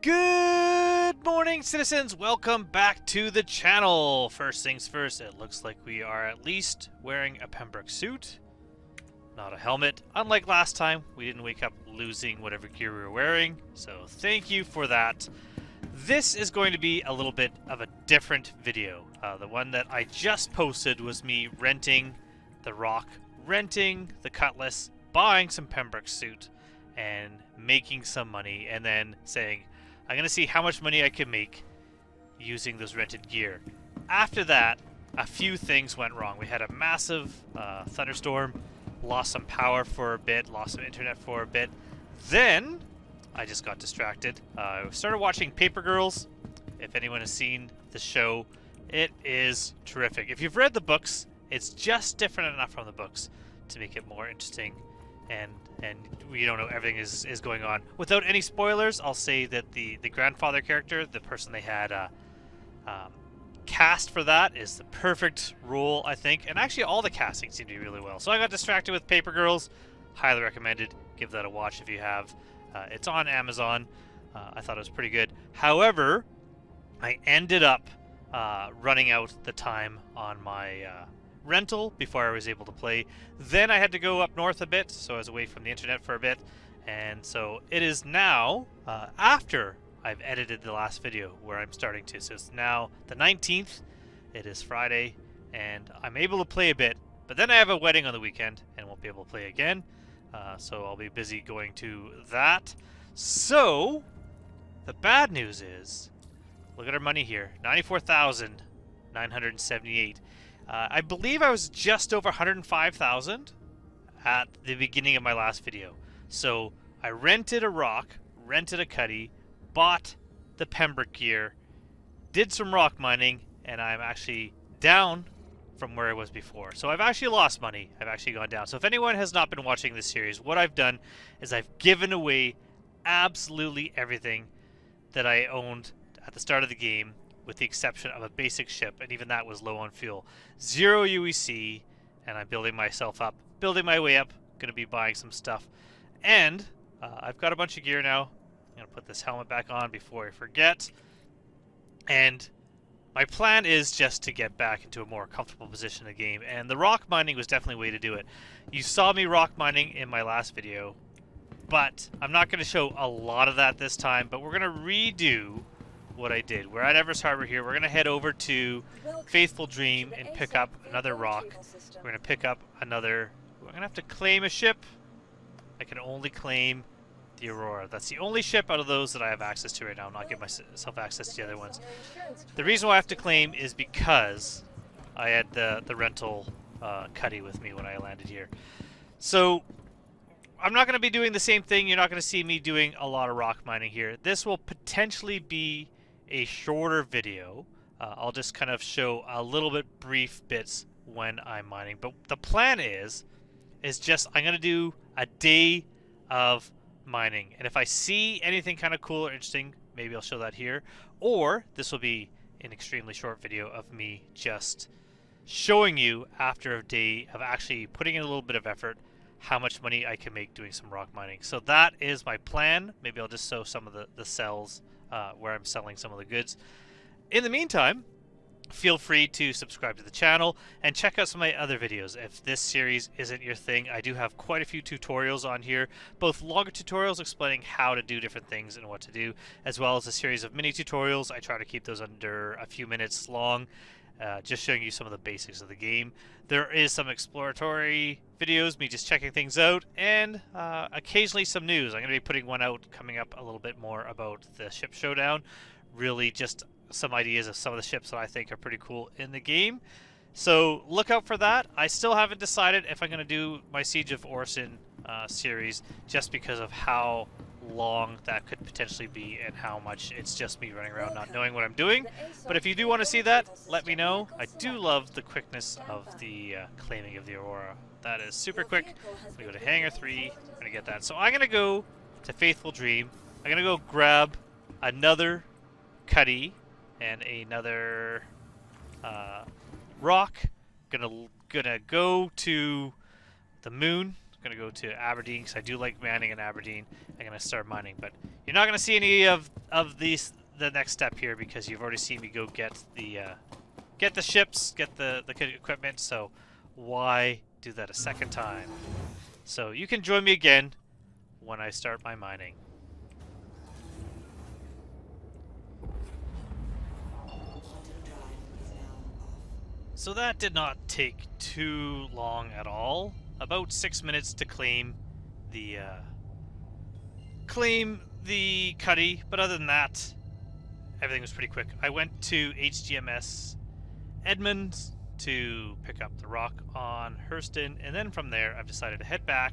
Good morning, citizens. Welcome back to the channel. First things first, it looks like we are at least wearing a Pembroke suit, not a helmet. Unlike last time, we didn't wake up losing whatever gear we were wearing, so thank you for that. This is going to be a little bit of a different video. The one that I just posted was me renting the ROC, renting the Cutlass, buying some Pembroke suit, and making some money, and then saying, I'm going to see how much money I can make using those rented gear. After that, a few things went wrong. We had a massive thunderstorm, lost some power for a bit, lost some internet for a bit. Then, I just got distracted. I started watching Paper Girls. If anyone has seen the show, it is terrific. If you've read the books, it's just different enough from the books to make it more interesting, and we don't know everything is going on. Without any spoilers, I'll say that the grandfather character, the person they had cast for that, is the perfect role, I think. And actually, all the casting seemed to be really well. So I got distracted with Paper Girls. Highly recommended. Give that a watch if you have. It's on Amazon. I thought it was pretty good. However, I ended up running out the time on my rental before I was able to play. Then I had to go up north a bit, so I was away from the internet for a bit. And so it is now, after I've edited the last video, where I'm starting to. So it's now the 19th. It is Friday, and I'm able to play a bit. But then I have a wedding on the weekend, and won't be able to play again. So I'll be busy going to that. So, the bad news is, look at our money here, 94,978. I believe I was just over 105,000 at the beginning of my last video. So I rented a ROC, rented a Cuddy, bought the Pembroke gear, did some rock mining, and I'm actually down from where I was before. So I've actually lost money. I've actually gone down. So if anyone has not been watching this series, what I've done is I've given away absolutely everything that I owned at the start of the game, with the exception of a basic ship, and even that was low on fuel. 0 UEC, and I'm building myself up, building my way up, going to be buying some stuff. And I've got a bunch of gear now. I'm going to put this helmet back on before I forget. And my plan is just to get back into a more comfortable position in the game, and the rock mining was definitely a way to do it. You saw me rock mining in my last video, but I'm not going to show a lot of that this time, but we're going to redo what I did. We're at Everest Harbor here. We're going to head over to Faithful Dream and pick up another rock. We're going to pick up another... We're going to have to claim a ship. I can only claim the Aurora. That's the only ship out of those that I have access to right now. I'm not giving myself access to the other ones. The reason why I have to claim is because I had the rental Cuddy with me when I landed here. So I'm not going to be doing the same thing. You're not going to see me doing a lot of rock mining here. This will potentially be a shorter video. I'll just kind of show a little bit brief bits when I'm mining. But the plan is just I'm going to do a day of mining. And if I see anything kind of cool or interesting, maybe I'll show that here. Or this will be an extremely short video of me just showing you, after a day of actually putting in a little bit of effort, how much money I can make doing some rock mining. So that is my plan. Maybe I'll just show some of the cells where I'm selling some of the goods. In the meantime, feel free to subscribe to the channel and check out some of my other videos. If this series isn't your thing, I do have quite a few tutorials on here, both longer tutorials explaining how to do different things and what to do, as well as a series of mini tutorials. I try to keep those under a few minutes long, just showing you some of the basics of the game. There is some exploratory videos, me just checking things out, and occasionally some news. I'm going to be putting one out coming up a little bit more about the ship showdown. Really just some ideas of some of the ships that I think are pretty cool in the game. So look out for that. I still haven't decided if I'm going to do my Siege of Orson series, just because of how long that could potentially be and how much it's just me running around not knowing what I'm doing. But if you do want to see that, let me know. I do love the quickness of the claiming of the Aurora. That is super quick. We go to Hangar 3, I'm going to get that. So I'm going to go to Faithful Dream. I'm going to go grab another Cuddy and another ROC. Gonna go to the moon. going to go to Aberdeen because I do like mining in Aberdeen. I'm going to start mining, but you're not going to see any of these the next step here because you've already seen me go get the ships, get the equipment. So why do that a second time? So you can join me again when I start my mining. So that did not take too long at all. About 6 minutes to claim the cuddy, but other than that, everything was pretty quick. I went to HGMS Edmonds to pick up the ROC on Hurston, and then from there I've decided to head back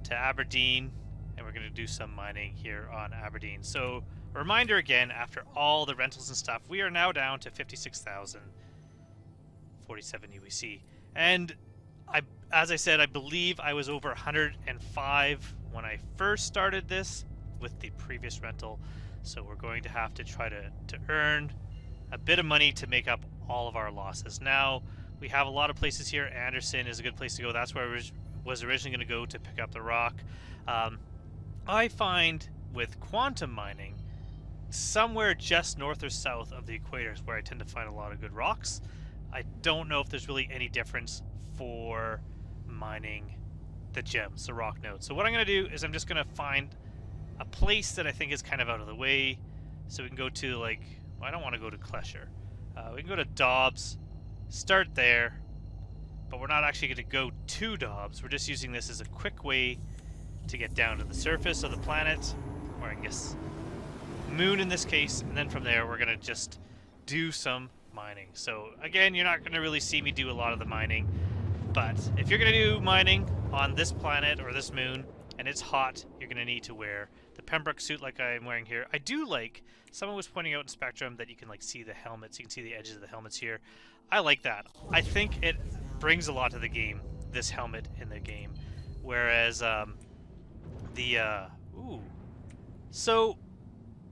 to Aberdeen, and we're going to do some mining here on Aberdeen. So a reminder again, after all the rentals and stuff, we are now down to 56,047 UEC. And as I said, I believe I was over 105 when I first started this with the previous rental. So we're going to have to try to earn a bit of money to make up all of our losses. Now, we have a lot of places here. Anderson is a good place to go. That's where I was originally going to go to pick up the ROC. I find with quantum mining, somewhere just north or south of the equator is where I tend to find a lot of good rocks. I don't know if there's really any difference for mining the gems, the rock nodes. So what I'm going to do is I'm just going to find a place that I think is kind of out of the way. So we can go to, like, well, I don't want to go to Klesher. We can go to Dobbs, start there, but we're not actually going to go to Dobbs. We're just using this as a quick way to get down to the surface of the planet, or I guess moon in this case, and then from there we're going to just do some mining. So again, you're not going to really see me do a lot of the mining, but if you're going to do mining on this planet or this moon and it's hot, you're going to need to wear the Pembroke suit like I'm wearing here. I do like, someone was pointing out in Spectrum that you can like see the helmets, you can see the edges of the helmets here. I like that. I think it brings a lot to the game, this helmet in the game, whereas so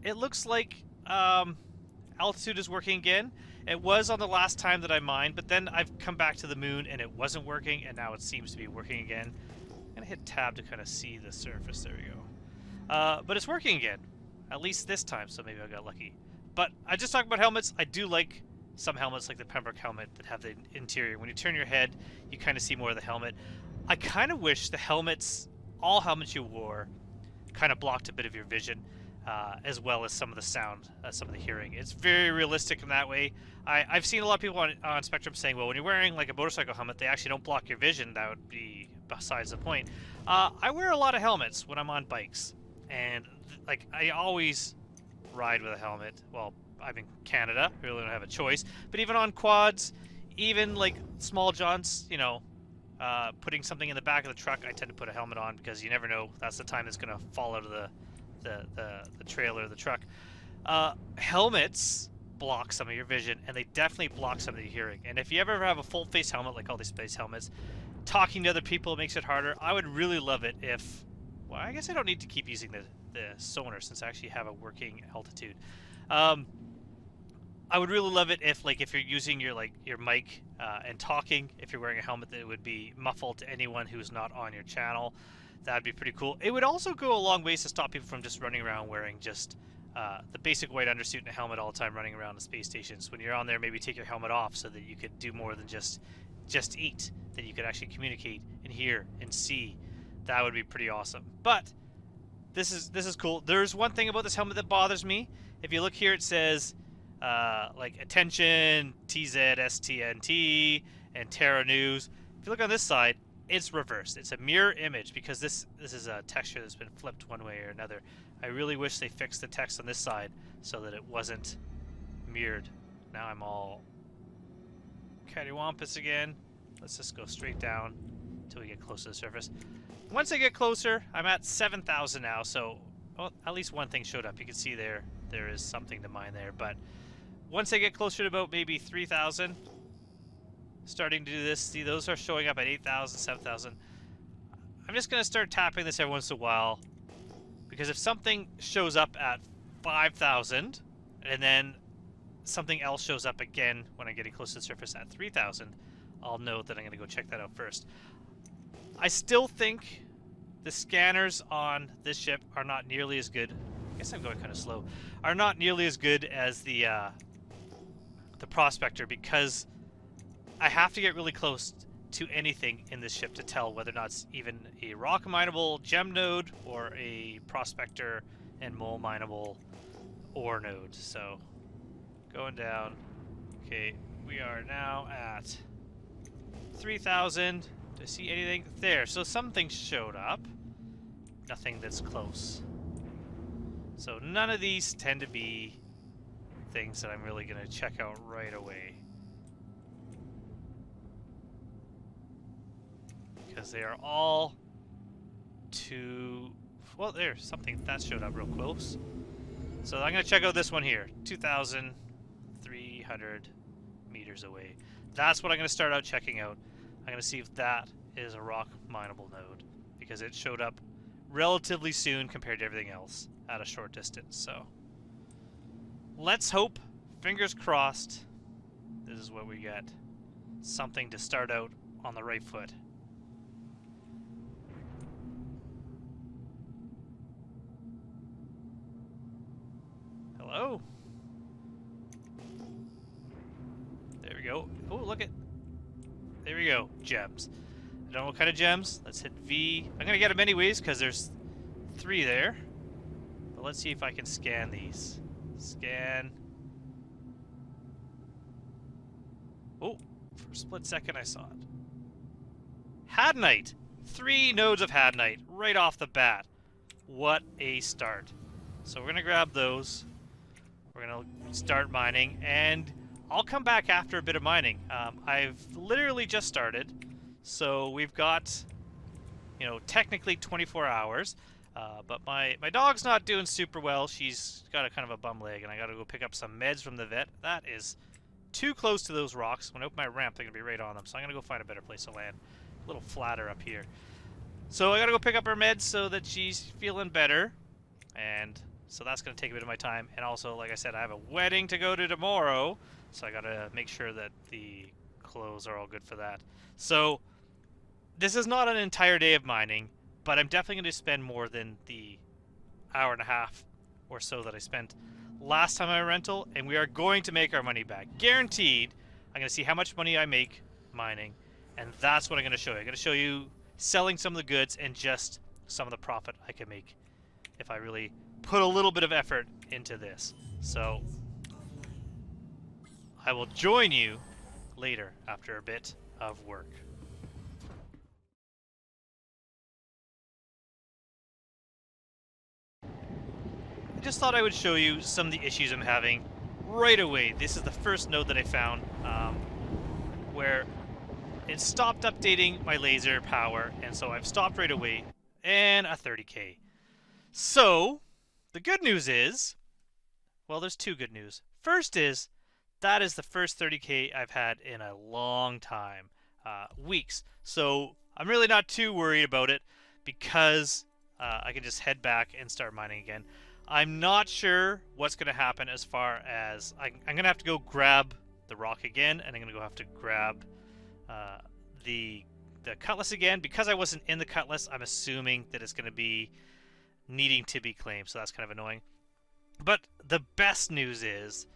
it looks like altitude is working again. It was on the last time that I mined, but then I've come back to the moon and it wasn't working, and now it seems to be working again. I'm gonna hit tab to kind of see the surface. There we go. But it's working again, at least this time, so maybe I got lucky. But I just talked about helmets. I do like some helmets like the Pembroke helmet that have the interior. When you turn your head, you kind of see more of the helmet. I kind of wish the helmets, all helmets you wore, kind of blocked a bit of your vision, as well as some of the sound, some of the hearing. It's very realistic in that way. I've seen a lot of people on Spectrum saying, well, when you're wearing like a motorcycle helmet, they actually don't block your vision. That would be besides the point. I wear a lot of helmets when I'm on bikes, and like I always ride with a helmet. Well, I'm in Canada, I really don't have a choice. But even on quads, even like small jaunts, you know, putting something in the back of the truck, I tend to put a helmet on because you never know. That's the time it's going to fall out of the trailer, the truck. Helmets block some of your vision, and they definitely block some of your hearing. And if you ever have a full face helmet like all these space helmets, talking to other people makes it harder. I would really love it if, well, I guess I don't need to keep using the sonar since I actually have a working altitude. I would really love it if, like, if you're using your mic and talking, if you're wearing a helmet, that it would be muffled to anyone who's not on your channel. That'd be pretty cool. It would also go a long ways to stop people from just running around wearing just the basic white undersuit and a helmet all the time, running around the space stations. When you're on there, maybe take your helmet off so that you could do more than just eat. That you could actually communicate and hear and see. That would be pretty awesome. But this is cool. There's one thing about this helmet that bothers me. If you look here, it says like attention, TZSTNT, and Terra News. If you look on this side, it's reversed. It's a mirror image because this is a texture that's been flipped one way or another. I really wish they fixed the text on this side so that it wasn't mirrored. Now I'm all cattywampus again. Let's just go straight down until we get close to the surface. Once I get closer, I'm at 7,000 now, so well, at least one thing showed up. You can see there is something to mine there, but once I get closer to about maybe 3,000, starting to do this, see those are showing up at 8,000, 7,000. I'm just going to start tapping this every once in a while, because if something shows up at 5,000 and then something else shows up again when I'm getting close to the surface at 3,000, I'll know that I'm going to go check that out first. I still think the scanners on this ship are not nearly as good. I guess I'm going kind of slow. Are not nearly as good as the prospector, because I have to get really close to anything in this ship to tell whether or not it's even a rock mineable gem node or a prospector and mole mineable ore node. So going down. Okay, we are now at 3,000. Do I see anything? There, so something showed up. Nothing that's close. So none of these tend to be things that I'm really going to check out right away. Because they are all too... Well, there's something that showed up real close. So I'm going to check out this one here. 2,300 meters away. That's what I'm going to start out checking out. I'm going to see if that is a rock mineable node, because it showed up relatively soon compared to everything else at a short distance. So let's hope, fingers crossed, this is what we get. Something to start out on the right foot. Hello? There we go. Oh, look at... There we go. Gems. I don't know what kind of gems. Let's hit V. I'm going to get them anyways because there's 3 there. But let's see if I can scan these. Scan. Oh, for a split second I saw it. Hadnite. 3 nodes of Hadnite right off the bat. What a start. So we're going to grab those. We're going to start mining, and I'll come back after a bit of mining. I've literally just started, so we've got, you know, technically 24 hours, but my dog's not doing super well. She's got a kind of a bum leg, and I got to go pick up some meds from the vet. That is too close to those rocks. When I open my ramp, they're going to be right on them, so I'm going to go find a better place to land. A little flatter up here. So I got to go pick up her meds so that she's feeling better, and so that's going to take a bit of my time. And also, like I said, I have a wedding to go to tomorrow, so I got to make sure that the clothes are all good for that. So this is not an entire day of mining, but I'm definitely going to spend more than the hour and a half or so that I spent last time I rental, and we are going to make our money back. Guaranteed. I'm going to see how much money I make mining, and that's what I'm going to show you. I'm going to show you selling some of the goods and just some of the profit I can make if I really put a little bit of effort into this. So I will join you later after a bit of work. I just thought I would show you some of the issues I'm having right away. This is the first node that I found where it stopped updating my laser power, and so I've stopped right away, and a 30K. So the good news is, well, there's 2 good news. First is, that is the first 30K I've had in a long time, weeks. So I'm really not too worried about it, because I can just head back and start mining again. I'm not sure what's going to happen as far as I'm going to have to go grab the rock again, and I'm going to have to grab the cutlass again. Because I wasn't in the cutlass, I'm assuming that it's going to be needing to be claimed, so that's kind of annoying. But the best news is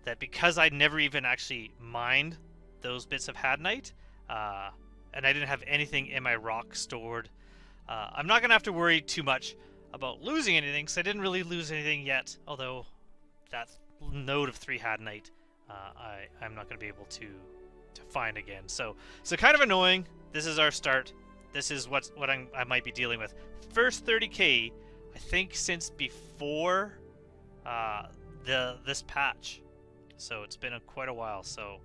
that because I never even actually mined those bits of Hadnite, and I didn't have anything in my rock stored, I'm not going to have to worry too much about losing anything, because I didn't really lose anything yet, although that node of 3 Hadnite I'm not going to be able to find again. So kind of annoying. This is our start. This is what I might be dealing with. First 30K, I think, since before this patch. So it's been quite a while. So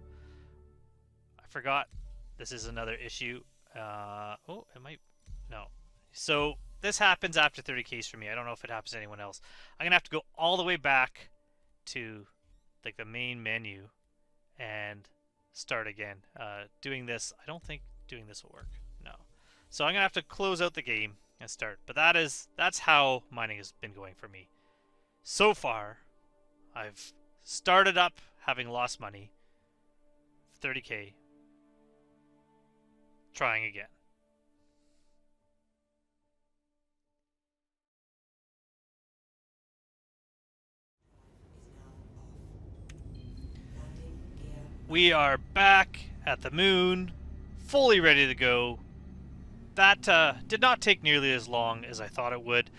I forgot this is another issue. Oh, it might... No. So this happens after 30Ks for me. I don't know if it happens to anyone else. I'm going to have to go all the way back to like the main menu and start again. Doing this, I don't think doing this will work. No. So I'm going to have to close out the game and start. But that's how mining has been going for me. So far, I've started up having lost money. 30K. Trying again. we are back at the moon, fully ready to go. That did not take nearly as long as I thought it would.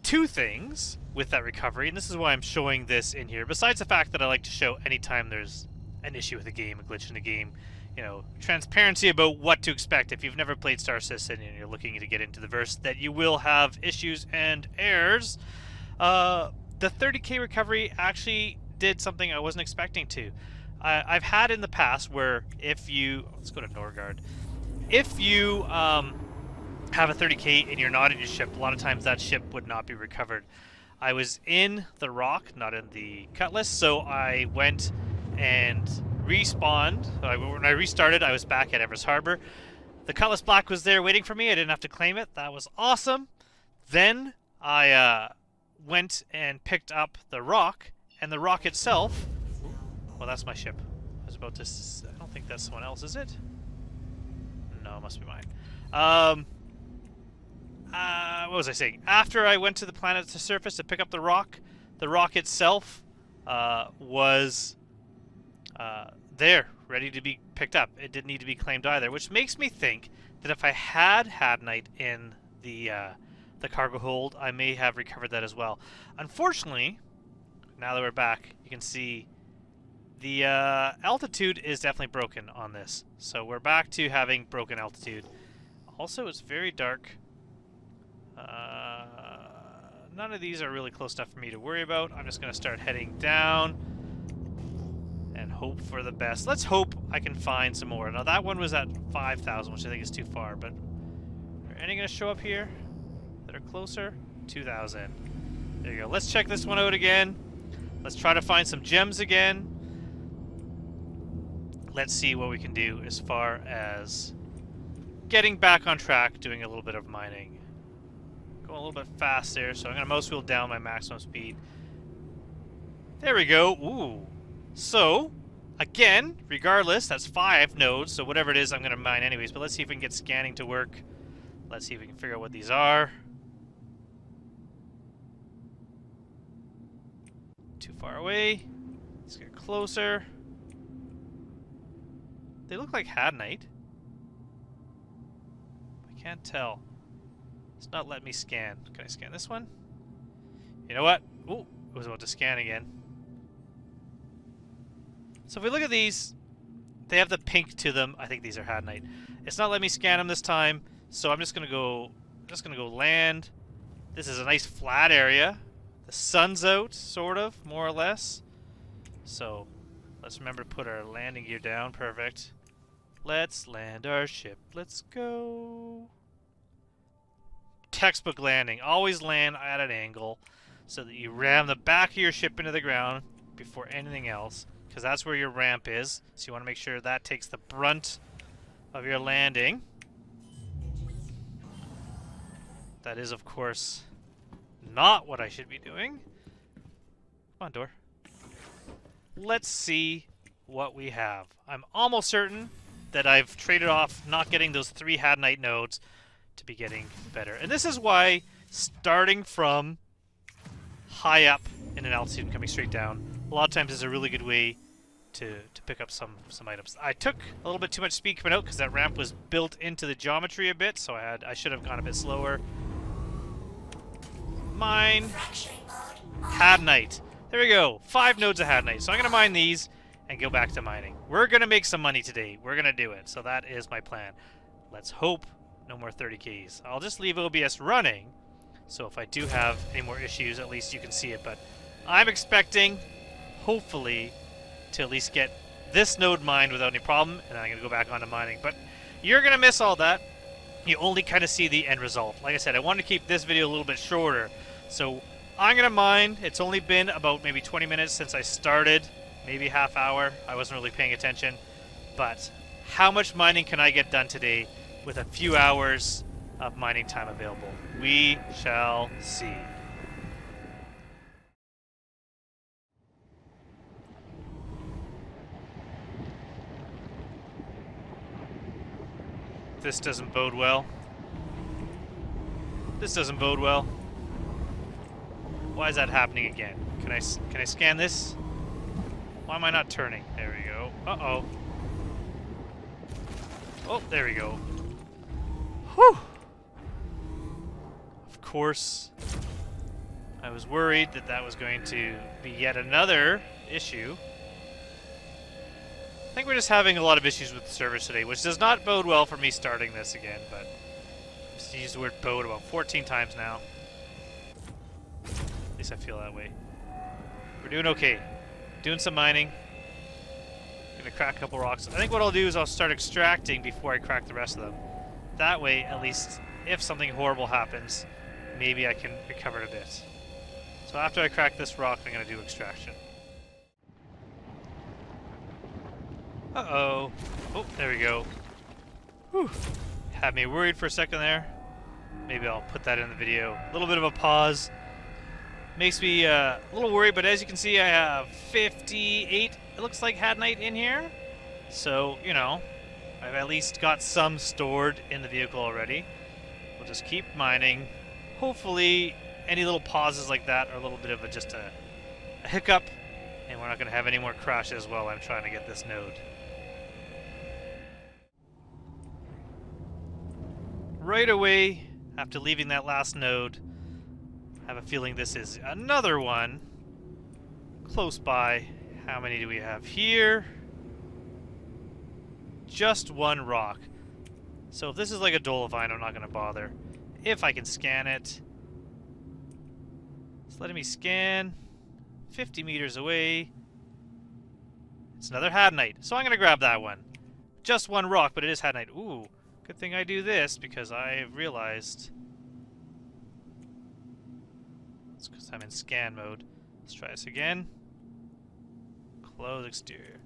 Two things with that recovery, and this is why I'm showing this in here, besides the fact that I like to show anytime there's an issue with a game, a glitch in the game, you know, transparency about what to expect. If you've never played Star Citizen and you're looking to get into the verse, that you will have issues and errors. The 30k recovery actually did something I wasn't expecting to. I've had in the past where if you... Let's go to Norgard. If you have a 30k and you're not in your ship, a lot of times that ship would not be recovered. I was in the ROC, not in the Cutlass, so I went and respawned. When I restarted, I was back at Everest Harbor. The Cutlass Black was there waiting for me. I didn't have to claim it. That was awesome. Then I went and picked up the ROC, and the ROC itself... Well, that's my ship. I was about to... I don't think that's someone else, is it? No, it must be mine. What was I saying? After I went to the planet to surface to pick up the ROC itself was there, ready to be picked up. It didn't need to be claimed either, which makes me think that if I had Hadnite in the cargo hold, I may have recovered that as well. Unfortunately, now that we're back, you can see the altitude is definitely broken on this. So we're back to having broken altitude. Also, it's very dark. None of these are really close enough for me to worry about. I'm just going to start heading down and hope for the best. Let's hope I can find some more. Now that one was at 5,000, which I think is too far, but are any going to show up here that are closer? 2,000. There you go. Let's check this one out again. Let's try to find some gems again. Let's see what we can do as far as getting back on track, doing a little bit of mining. Going a little bit fast there, so I'm going to mouse wheel down my maximum speed. There we go. Ooh. So, again, regardless, that's 5 nodes, so whatever it is, I'm going to mine anyways. But let's see if we can get scanning to work. Let's see if we can figure out what these are. Too far away. Let's get closer. They look like Hadnite. I can't tell. It's not letting me scan. Can I scan this one? You know what? Ooh, it was about to scan again. So if we look at these, they have the pink to them. I think these are Hadnite. It's not letting me scan them this time, so I'm just gonna go land. This is a nice flat area. The sun's out, sort of, more or less. So let's remember to put our landing gear down. Perfect. Let's land our ship. Let's go. Textbook landing. Always land at an angle so that you ram the back of your ship into the ground before anything else, because that's where your ramp is. So you want to make sure that takes the brunt of your landing. That is, of course, not what I should be doing. Come on, door. Let's see what we have. I'm almost certain that I've traded off not getting those 3 Hadnite nodes to be getting better. And this is why starting from high up in an altitude and coming straight down a lot of times is a really good way to pick up some items. I took a little bit too much speed coming out because that ramp was built into the geometry a bit, so I should have gone a bit slower. Mine Hadnite. There we go. 5 nodes of Hadnite. So I'm going to mine these and go back to mining. We're going to make some money today. We're going to do it. So that is my plan. Let's hope no more 30Ks. I'll just leave OBS running, so if I do have any more issues, at least you can see it. But I'm expecting, hopefully, to at least get this node mined without any problem, and then I'm going to go back onto mining. But you're going to miss all that. You only kind of see the end result. Like I said, I wanted to keep this video a little bit shorter. So I'm going to mine. It's only been about maybe 20 minutes since I started. Maybe half hour. I wasn't really paying attention. But how much mining can I get done today with a few hours of mining time available? We shall see. This doesn't bode well. This doesn't bode well. Why is that happening again? Can I scan this? Why am I not turning? There we go. Uh-oh. Oh, there we go. Whew! Of course, I was worried that that was going to be yet another issue. I think we're just having a lot of issues with the servers today, which does not bode well for me starting this again, but I've just used the word bode about 14 times now. At least I feel that way. We're doing okay. Doing some mining. Gonna crack a couple rocks. I think what I'll do is I'll start extracting before I crack the rest of them. That way, at least, if something horrible happens, maybe I can recover it a bit. So after I crack this rock, I'm gonna do extraction. Uh-oh. Oh, there we go. Whew. Had me worried for a second there. Maybe I'll put that in the video. A little bit of a pause. Makes me a little worried, but as you can see, I have 58, it looks like, hadnite in here. So, you know, I've at least got some stored in the vehicle already. We'll just keep mining. Hopefully, any little pauses like that are a little bit of just a hiccup, and we're not going to have any more crashes while I'm trying to get this node. Right away, after leaving that last node, I have a feeling this is another one close by. How many do we have here? Just one rock. So if this is like a dolomite, I'm not going to bother. If I can scan it. It's letting me scan 50 meters away. It's another hadnite. So I'm going to grab that one. Just one rock, but it is hadite. Ooh, good thing I do this because I realized... It's because I'm in scan mode. Let's try this again. Close exterior.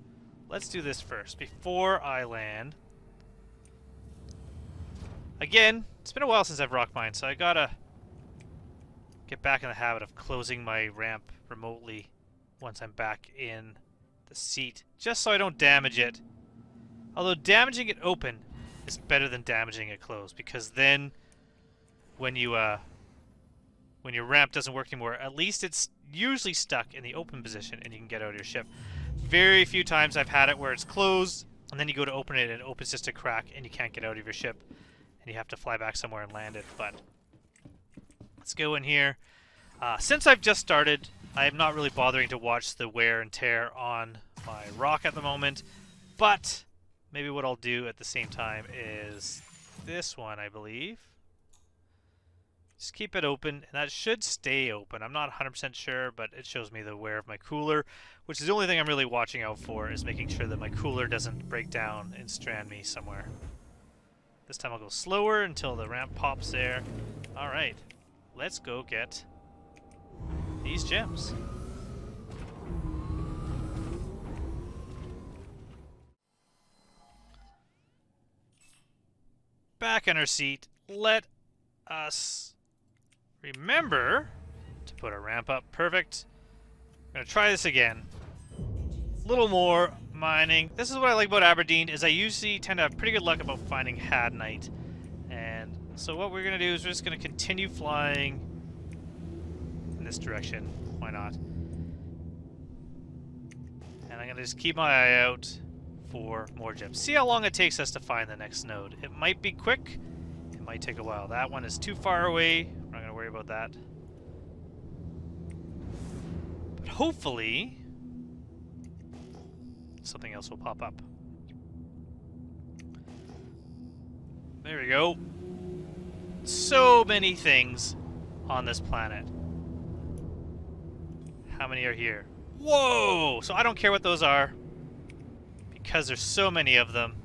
Let's do this first before I land. Again, it's been a while since I've rock mined, so I gotta get back in the habit of closing my ramp remotely once I'm back in the seat, just so I don't damage it. Although damaging it open is better than damaging it closed, because then when your ramp doesn't work anymore, at least it's usually stuck in the open position and you can get out of your ship. Very few times I've had it where it's closed and then you go to open it and it opens just a crack and you can't get out of your ship and you have to fly back somewhere and land it. But let's go in here. Since I've just started, I'm not really bothering to watch the wear and tear on my rock at the moment, but maybe what I'll do at the same time is this one, I believe. Just keep it open, and that should stay open. I'm not 100% sure, but it shows me the wear of my cooler, which is the only thing I'm really watching out for, is making sure that my cooler doesn't break down and strand me somewhere. This time I'll go slower until the ramp pops there. Alright, let's go get these gems. Back in our seat, let us remember to put our ramp up. Perfect. I'm going to try this again. A little more mining. This is what I like about Aberdeen, is I usually tend to have pretty good luck about finding hadnite. And so what we're going to do is we're just going to continue flying in this direction. Why not? And I'm going to just keep my eye out for more gems. See how long it takes us to find the next node. It might be quick. It might take a while. That one is too far away. We're not going to worry about that. But hopefully something else will pop up. There we go. So many things on this planet. How many are here? Whoa! So I don't care what those are, because there's so many of them.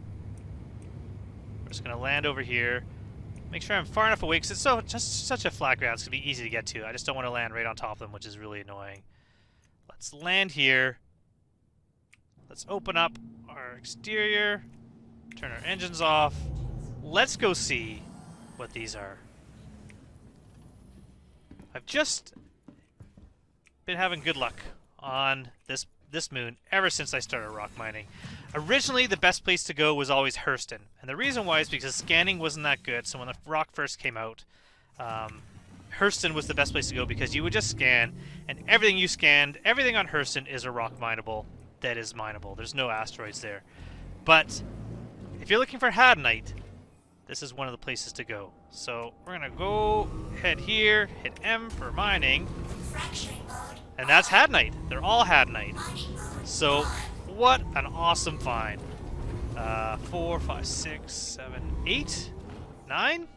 We're just going to land over here. Make sure I'm far enough away, because it's just such a flat ground. It's going to be easy to get to. I just don't want to land right on top of them, which is really annoying. Let's land here. Let's open up our exterior. Turn our engines off. Let's go see what these are. I've just been having good luck on this moon ever since I started rock mining. Originally, the best place to go was always Hurston, and the reason why is because scanning wasn't that good. So when the rock first came out, Hurston was the best place to go because you would just scan, and everything you scanned, everything on Hurston is a rock mineable that is mineable. There's no asteroids there. But if you're looking for hadnite, this is one of the places to go. So we're gonna go head here, hit M for mining, and that's hadnite. They're all hadnite. So what an awesome find. 4, 5, 6, 7, 8, 9?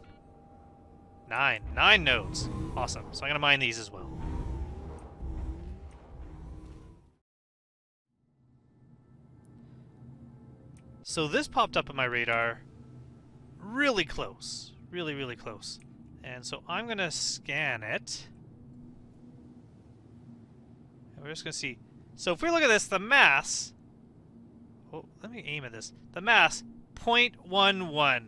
9 nodes. Awesome. So I'm gonna mine these as well. So this popped up on my radar really close. Really, really close. And so I'm going to scan it. And we're just going to see. So if we look at this, the mass... Oh, let me aim at this. The mass, 0.11.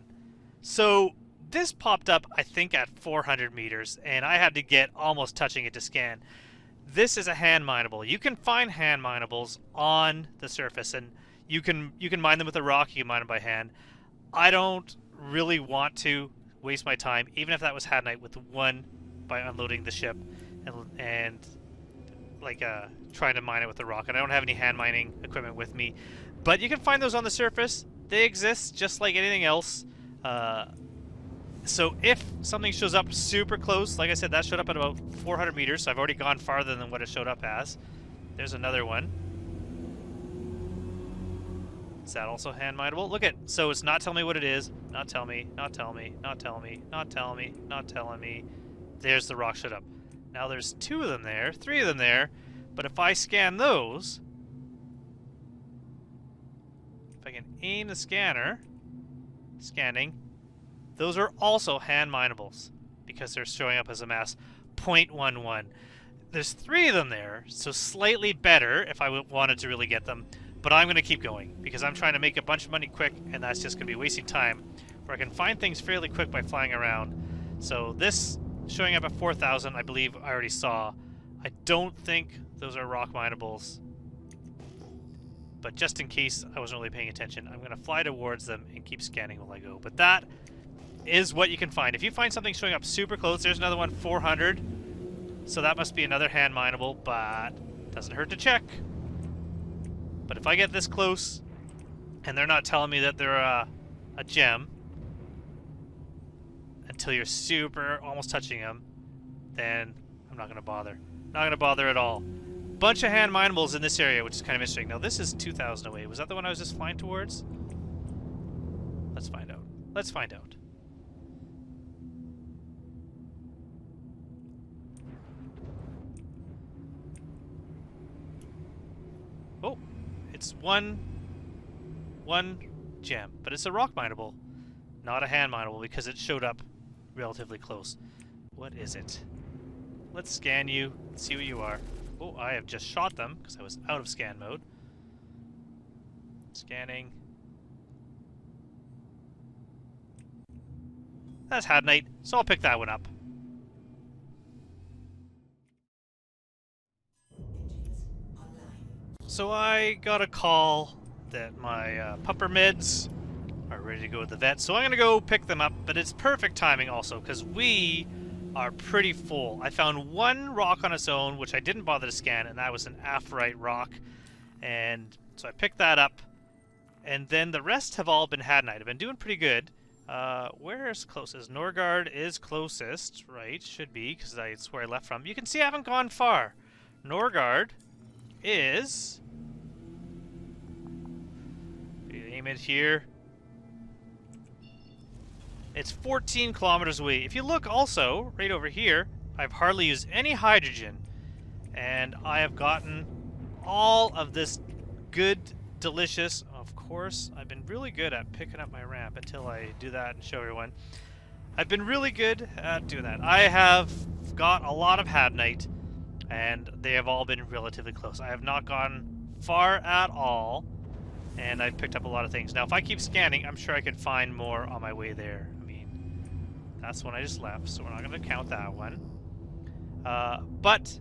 So this popped up, I think, at 400 meters. And I had to get almost touching it to scan. This is a hand mineable. You can find hand minables on the surface. And you can mine them with a rock, you can mine them by hand. I don't really want to waste my time, even if that was hadnite, with one by unloading the ship and like trying to mine it with a rock. And I don't have any hand mining equipment with me. But you can find those on the surface. They exist just like anything else. So if something shows up super close, like I said, that showed up at about 400 meters, so I've already gone farther than what it showed up as. There's another one. Is that also hand mineable? Look at, so it's not telling me what it is. Not tell me, not tell me, not tell me, not telling me, not telling me. There's the rock showed up. Now there's 2 of them there, 3 of them there, but if I scan those, if I can aim the scanner, scanning, those are also hand minables because they're showing up as a mass 0.11. There's 3 of them there, so slightly better if I wanted to really get them. But I'm going to keep going because I'm trying to make a bunch of money quick, and that's just going to be wasting time where I can find things fairly quick by flying around. So this showing up at 4,000, I believe I already saw. I don't think those are rock minables. But just in case I wasn't really paying attention, I'm going to fly towards them and keep scanning while I go. But that is what you can find. If you find something showing up super close, there's another one, 400. So that must be another hand mineable, but doesn't hurt to check. But if I get this close, and they're not telling me that they're a gem, until you're super almost touching them, then I'm not going to bother. Not going to bother at all. Bunch of hand minables in this area, which is kind of interesting. Now this is 2,000 away. Was that the one I was just flying towards? Let's find out. Let's find out. Oh. It's one gem, but it's a rock mineable, not a hand mineable because it showed up relatively close. What is it? Let's scan you, see what you are. Oh, I have just shot them because I was out of scan mode. Scanning. That's hadnite, so I'll pick that one up. So I got a call that my pupper mids are ready to go with the vet, so I'm going to go pick them up, but it's perfect timing also, because we are pretty full. I found one rock on its own, which I didn't bother to scan, and that was an aphrite rock, and so I picked that up, and then the rest have all been hadnite. I've been doing pretty good. Where is closest? Norgard is closest, right? Should be, because that's where I left from. You can see I haven't gone far. Norgard is... aim it here. It's 14 kilometers away. If you look also, right over here, I've hardly used any hydrogen. And I have gotten all of this good, delicious... Of course, I've been really good at picking up my ramp until I do that and show everyone. I've been really good at doing that. I have got a lot of hadnite, and they have all been relatively close. I have not gone far at all, and I've picked up a lot of things. Now, if I keep scanning, I'm sure I could find more on my way there. I mean, that's one I just left, so we're not going to count that one. But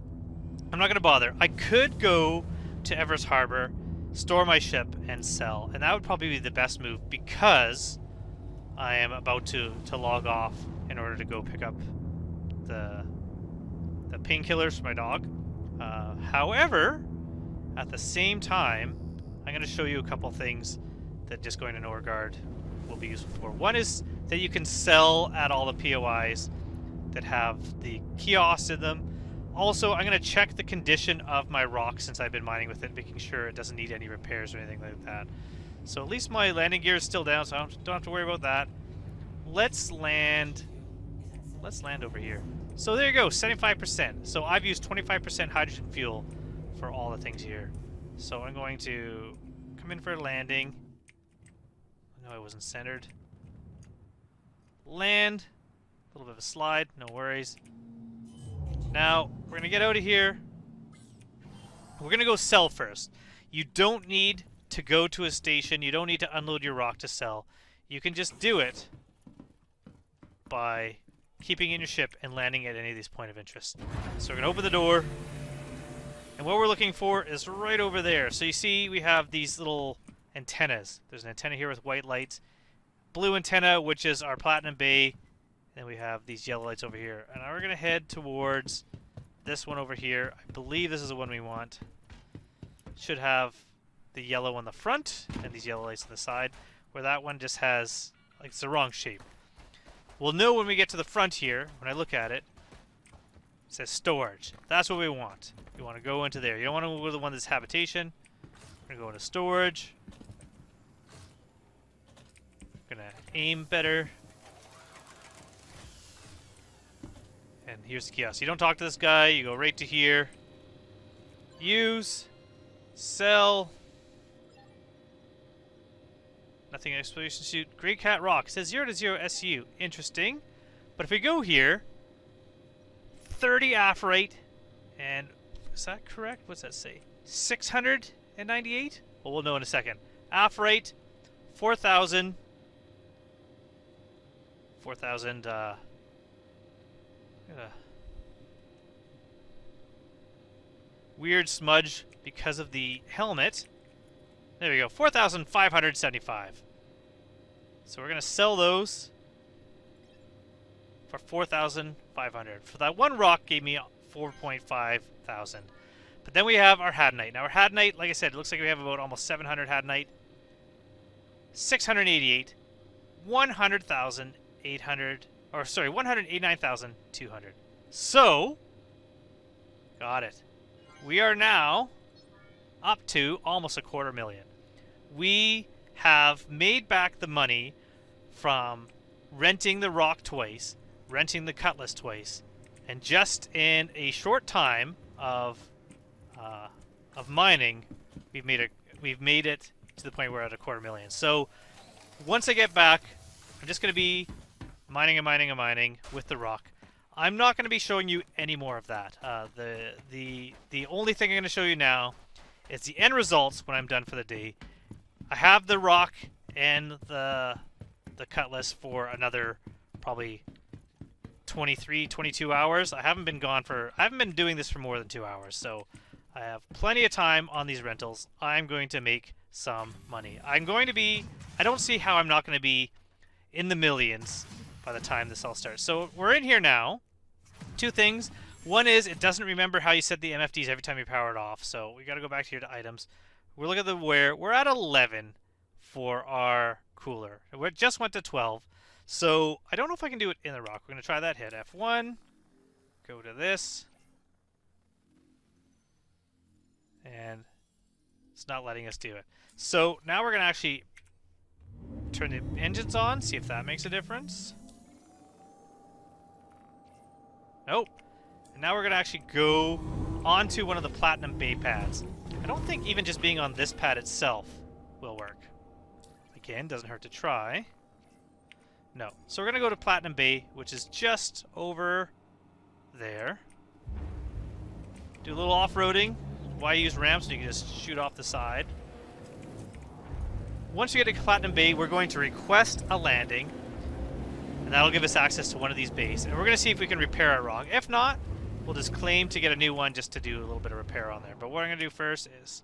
I'm not going to bother. I could go to Everest Harbor, store my ship, and sell, and that would probably be the best move because I am about to log off in order to go pick up the painkillers for my dog. However, at the same time, going to show you a couple things that just going to Norgard will be useful for. One is that you can sell at all the POIs that have the kiosks in them. Also, I'm going to check the condition of my rock since I've been mining with it, making sure it doesn't need any repairs or anything like that. So at least my landing gear is still down, so I don't have to worry about that. Let's land over here. So there you go, 75%. So I've used 25% hydrogen fuel for all the things here. So I'm going to come in for a landing. No, I wasn't centered. Land. A little bit of a slide, no worries. Now, we're going to get out of here. We're going to go sell first. You don't need to go to a station. You don't need to unload your rock to sell. You can just do it by keeping in your ship and landing at any of these points of interest. So we're going to open the door. And what we're looking for is right over there. So you see we have these little antennas. There's an antenna here with white lights. Blue antenna, which is our Platinum Bay. And then we have these yellow lights over here. And now we're going to head towards this one over here. I believe this is the one we want. Should have the yellow on the front and these yellow lights on the side. Where that one just has, like, it's the wrong shape. We'll know when we get to the front here, when I look at it. It says storage. That's what we want. You want to go into there. You don't want to go to the one that's habitation. We're going to go into storage. Going to aim better. And here's the kiosk. You don't talk to this guy. You go right to here. Use. Sell. Nothing in exploration suit. Great Cat Rock. It says 0 to 0 SU. Interesting. But if we go here, 30 Aphorite, and is that correct? What's that say? 698? Well, we'll know in a second. Aphorite, 4,000. 4,000, weird smudge because of the helmet. There we go, 4,575. So we're going to sell those for 4,500. For that one rock gave me 4.5 thousand. But then we have our Hadanite. Now our Hadanite, like I said, it looks like we have about almost 700 Hadanite. 688. 100,800. Or sorry, 189,200. So, got it. We are now up to almost $250,000. We have made back the money from renting the rock twice, renting the cutlass twice, and just in a short time of mining, we've made it to the point where we're at $250,000. So once I get back, I'm just going to be mining and mining and mining with the rock. I'm not going to be showing you any more of that. The only thing I'm going to show you now is the end results when I'm done for the day. I have the rock and the cutlass for another probably 23, 22 hours. I haven't been doing this for more than 2 hours, so I have plenty of time on these rentals. I'm going to make some money. I don't see how I'm not going to be in the millions by the time this all starts. So we're in here now. Two things. One is it doesn't remember how you set the MFDs every time you power it off. So we got to go back here to items. We're looking at the wear. We're at 11 for our cooler. We just went to 12. So I don't know if I can do it in the rock. We're going to try that. Hit F1. Go to this. And it's not letting us do it. So now we're going to actually turn the engines on, see if that makes a difference. Nope. And now we're going to actually go onto one of the Platinum Bay pads. I don't think even just being on this pad itself will work. Again, doesn't hurt to try. No. So we're going to go to Platinum Bay, which is just over there. Do a little off-roading. Why use ramps? So you can just shoot off the side. Once you get to Platinum Bay, we're going to request a landing. And that'll give us access to one of these bays. And we're going to see if we can repair our ROC. If not, we'll just claim to get a new one just to do a little bit of repair on there. But what I'm going to do first is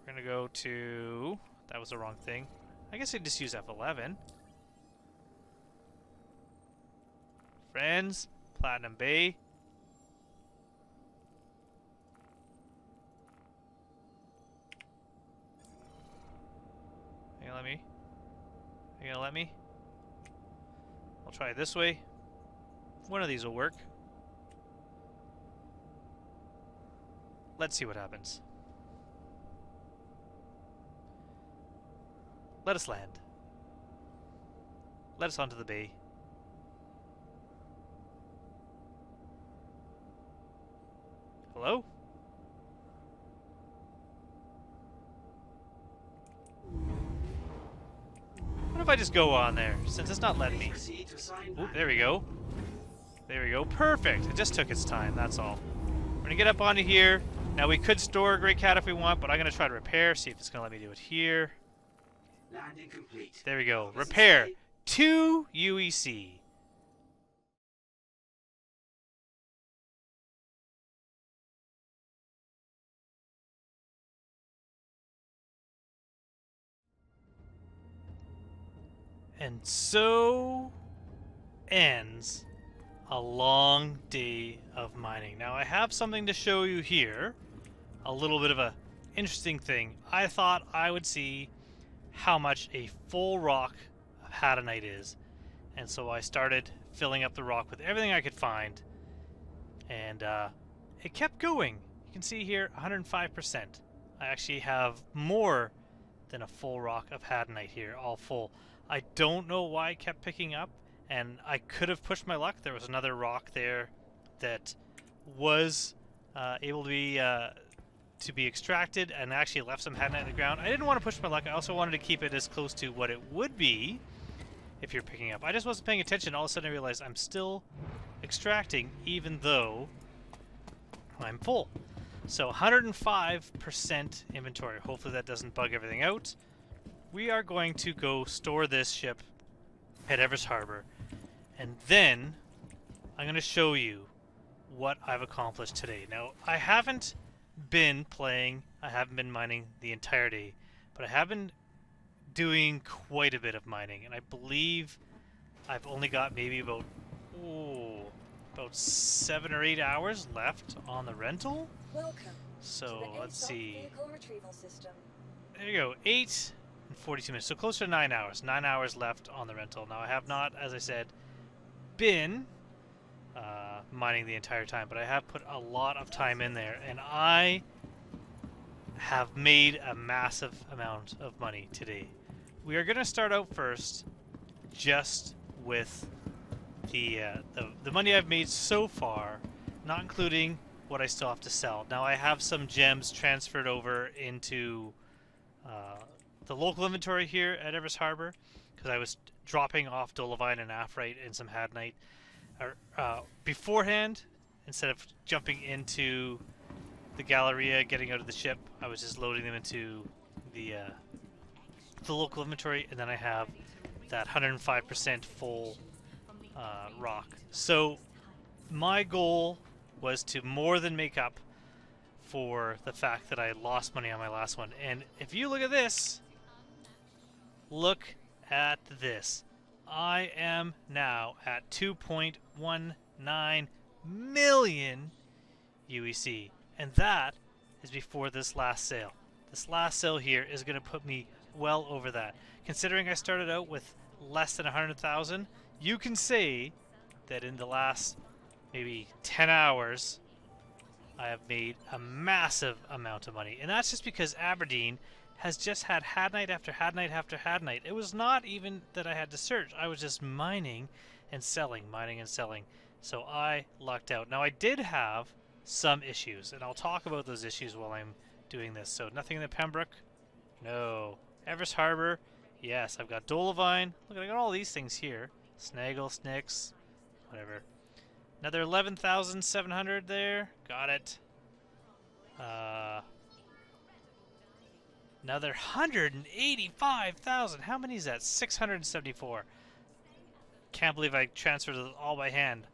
we're going to go to... That was the wrong thing. I guess I just use F11. Friends, Platinum Bay. gonna let me? I'll try it this way. One of these will work. Let's see what happens. Let us land. Let us onto the bay. Hello? What if I just go on there, since it's not letting me? Ooh, there we go. There we go. Perfect. It just took its time, that's all. We're gonna get up onto here. Now we could store a Grey Cat if we want, but I'm gonna try to repair, see if it's gonna let me do it here. Landing complete. There we go. Repair. 2 UEC. And so ends a long day of mining. Now I have something to show you here. A little bit of a interesting thing. I thought I would see how much a full rock of hadanite is. And so I started filling up the rock with everything I could find. And it kept going. You can see here 105%. I actually have more than a full rock of hadanite here, all full. I don't know why it kept picking up, and I could have pushed my luck. There was another rock there that was able to be extracted, and actually left some hadanite in the ground. I didn't want to push my luck. I also wanted to keep it as close to what it would be if you're picking up. I just wasn't paying attention. All of a sudden I realized I'm still extracting even though I'm full. So 105% inventory. Hopefully that doesn't bug everything out. We are going to go store this ship at Everest Harbor, and then I'm going to show you what I've accomplished today. Now, I haven't been playing, I haven't been mining the entire day, but I have been doing quite a bit of mining, and I believe I've only got maybe about 7 or 8 hours left on the rental. Welcome. So let's see. Vehicle retrieval system. There you go, 8 and 42 minutes, so closer to 9 hours. 9 hours left on the rental. Now I have not, as I said, been mining the entire time, but I have put a lot of time in there, and I have made a massive amount of money today. We are going to start out first just with the money I've made so far, not including what I still have to sell. Now I have some gems transferred over into the local inventory here at Everest Harbor, because I was dropping off dolomite and aphrite and some hadanite beforehand. Instead of jumping into the Galleria, getting out of the ship, I was just loading them into the local inventory, and then I have that 105% full rock. So my goal was to more than make up for the fact that I lost money on my last one. And if you look at this, look at this. I am now at 2.19 million UEC, and that is before this last sale. This last sale here is going to put me well over that. Considering I started out with less than 100,000, you can say that in the last maybe 10 hours I have made a massive amount of money. And that's just because Aberdeen has just had hadanite after hadanite after hadanite. It was not even that I had to search. I was just mining and selling, mining and selling. So I lucked out. Now I did have some issues, and I'll talk about those issues while I'm doing this. So nothing in the Pembroke? No. Everest Harbor? Yes. I've got Dolovine. Look, I got all these things here. Snaggle, Snicks, whatever. Another 11,700 there. Got it. Another 185,000. How many is that? 674. Can't believe I transferred it all by hand.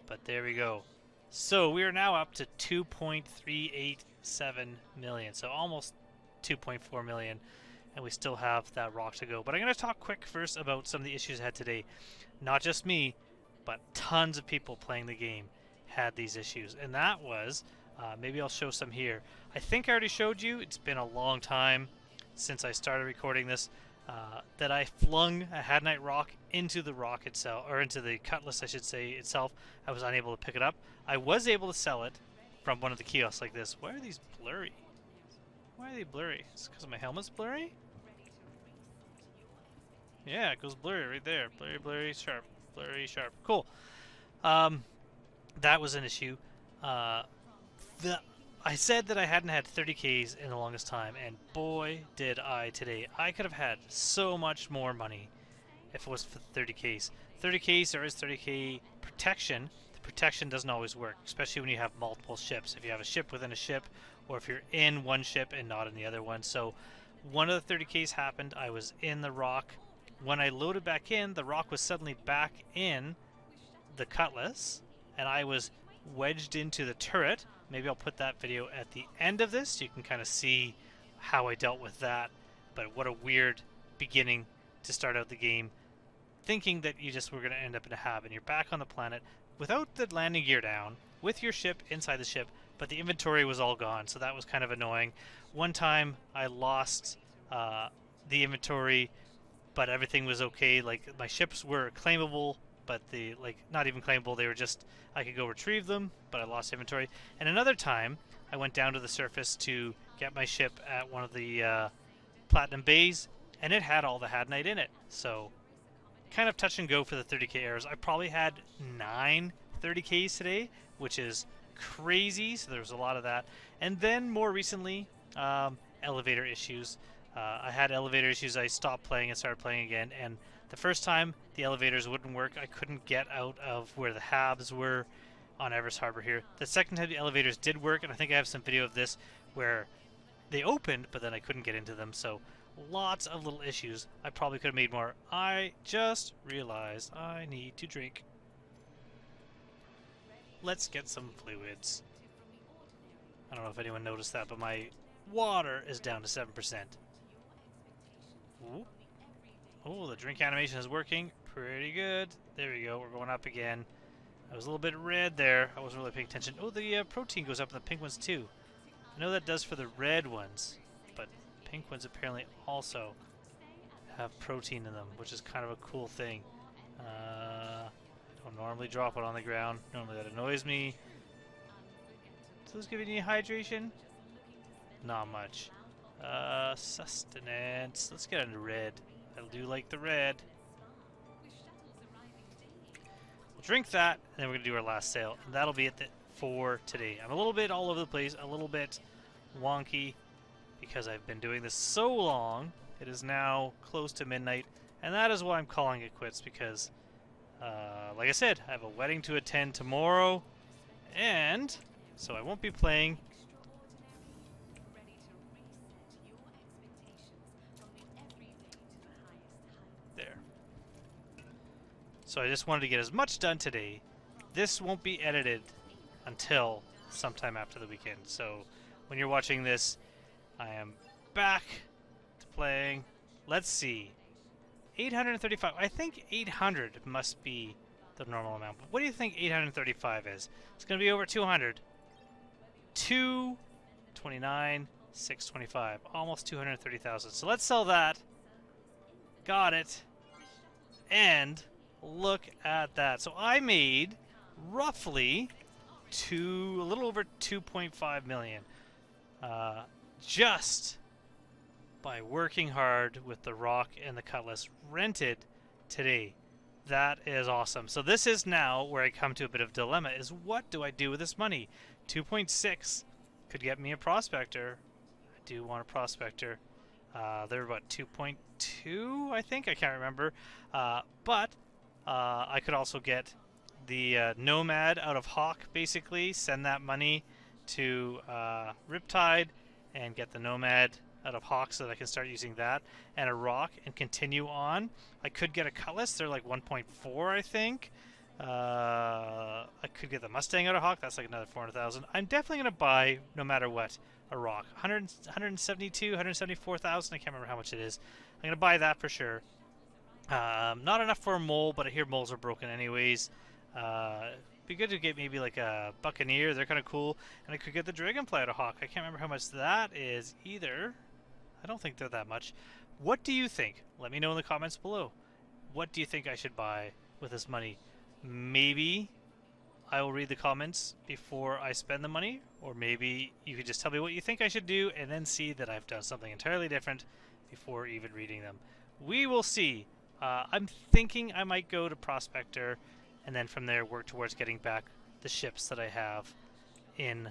But there we go. So we are now up to 2.387 million. So almost 2.4 million. And we still have that rock to go. But I'm going to talk quick first about some of the issues I had today. Not just me, but tons of people playing the game had these issues. And that was, maybe I'll show some here. I think I already showed you. It's been a long time since I started recording this. that I flung a Hadnite rock into the rock itself, or into the cutlass, I should say, itself. I was unable to pick it up. I was able to sell it from one of the kiosks like this. Why are these blurry? Why are they blurry? It's because my helmet's blurry? Yeah, it goes blurry right there. Blurry, blurry, sharp. Blurry, sharp. Cool. That was an issue. I said that I hadn't had 30Ks in the longest time, and boy did I today. I could have had so much more money if it was for 30Ks. 30Ks, there is 30K protection. The protection doesn't always work, especially when you have multiple ships. If you have a ship within a ship, or if you're in one ship and not in the other one. So one of the 30Ks happened. I was in the rock. When I loaded back in, the rock was suddenly back in the cutlass, and I was wedged into the turret. Maybe I'll put that video at the end of this so you can kind of see how I dealt with that. But what a weird beginning to start out the game, thinking that you just were going to end up in a hab, and you're back on the planet without the landing gear down, with your ship inside the ship, but the inventory was all gone, so that was kind of annoying. One time I lost the inventory, but everything was okay. Like, my ships were claimable, but not even claimable, they were just, I could go retrieve them, but I lost inventory. And another time I went down to the surface to get my ship at one of the platinum bays, and it had all the Hadnite in it. So kind of touch and go for the 30K errors. I probably had 9 30Ks today, which is crazy, so there was a lot of that. And then more recently, elevator issues. I had elevator issues. I stopped playing and started playing again, and the first time the elevators wouldn't work. I couldn't get out of where the habs were on Everest Harbor here. The second time the elevators did work, and I think I have some video of this where they opened, but then I couldn't get into them. So lots of little issues. I probably could have made more. I just realized I need to drink. Let's get some fluids. I don't know if anyone noticed that, but my water is down to 7%. Ooh. Oh, the drink animation is working pretty good. There we go. We're going up again. I was a little bit red there. I wasn't really paying attention. Oh, the protein goes up in the pink ones too. I know that does for the red ones, but pink ones apparently also have protein in them, which is kind of a cool thing. I don't normally drop it on the ground. Normally that annoys me. So those give you any hydration? Not much. Sustenance. Let's get into red. I do like the red. We'll drink that, and then we're going to do our last sale. And that'll be it for today. I'm a little bit all over the place, a little bit wonky, because I've been doing this so long. It is now close to midnight, and that is why I'm calling it quits, because, like I said, I have a wedding to attend tomorrow, and so I won't be playing. So I just wanted to get as much done today. This won't be edited until sometime after the weekend. So when you're watching this, I am back to playing. Let's see. 835. I think 800 must be the normal amount. But what do you think 835 is? It's going to be over 200. 229, 625. Almost 230,000. So let's sell that. Got it. And look at that. So I made roughly a little over 2.5 million just by working hard with the ROC and the cutlass rented today. That is awesome. So this is now where I come to a bit of a dilemma, is what do I do with this money? 2.6 could get me a prospector. I do want a prospector. They're about 2.2, I think. I can't remember. But I could also get the Nomad out of Hawk, basically. Send that money to Riptide and get the Nomad out of Hawk so that I can start using that. And a ROC and continue on. I could get a Cutlass. They're like 1.4, I think. I could get the Mustang out of Hawk. That's like another 400,000. I'm definitely going to buy, no matter what, a ROC. 172, 174,000. I can't remember how much it is. I'm going to buy that for sure. Not enough for a mole, but I hear moles are broken anyways. Be good to get maybe like a Buccaneer. They're kind of cool. And I could get the Dragonfly out of Hawk. I can't remember how much that is either. I don't think they're that much. What do you think? Let me know in the comments below. What do you think I should buy with this money? Maybe I will read the comments before I spend the money, or maybe you could just tell me what you think I should do and then see that I've done something entirely different before even reading them. We will see. I'm thinking I might go to Prospector and then from there work towards getting back the ships that I have in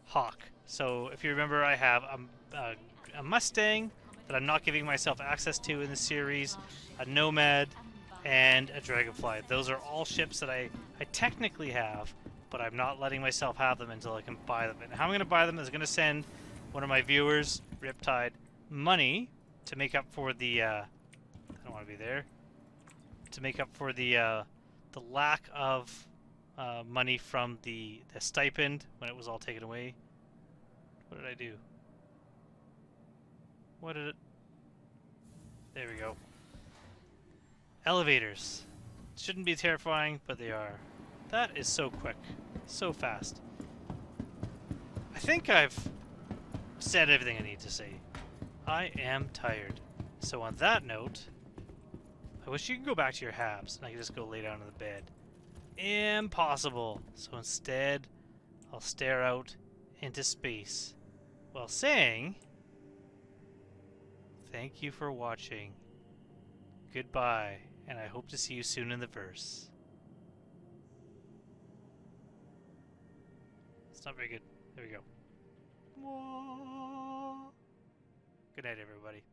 Hawk. So if you remember, I have a Mustang that I'm not giving myself access to in the series, a Nomad, and a Dragonfly. Those are all ships that I technically have, but I'm not letting myself have them until I can buy them. And how I'm going to buy them is going to send one of my viewers, Riptide, money to make up for the I don't want to be there. To make up for the lack of money from the stipend when it was all taken away. What did I do? What did it... There we go. Elevators. Shouldn't be terrifying, but they are. That is so quick. So fast. I think I've said everything I need to say. I am tired. So on that note, I wish you could go back to your habs and I could just go lay down in the bed. Impossible. So instead, I'll stare out into space while saying, thank you for watching. Goodbye, and I hope to see you soon in the verse. It's not very good. There we go. Good night, everybody.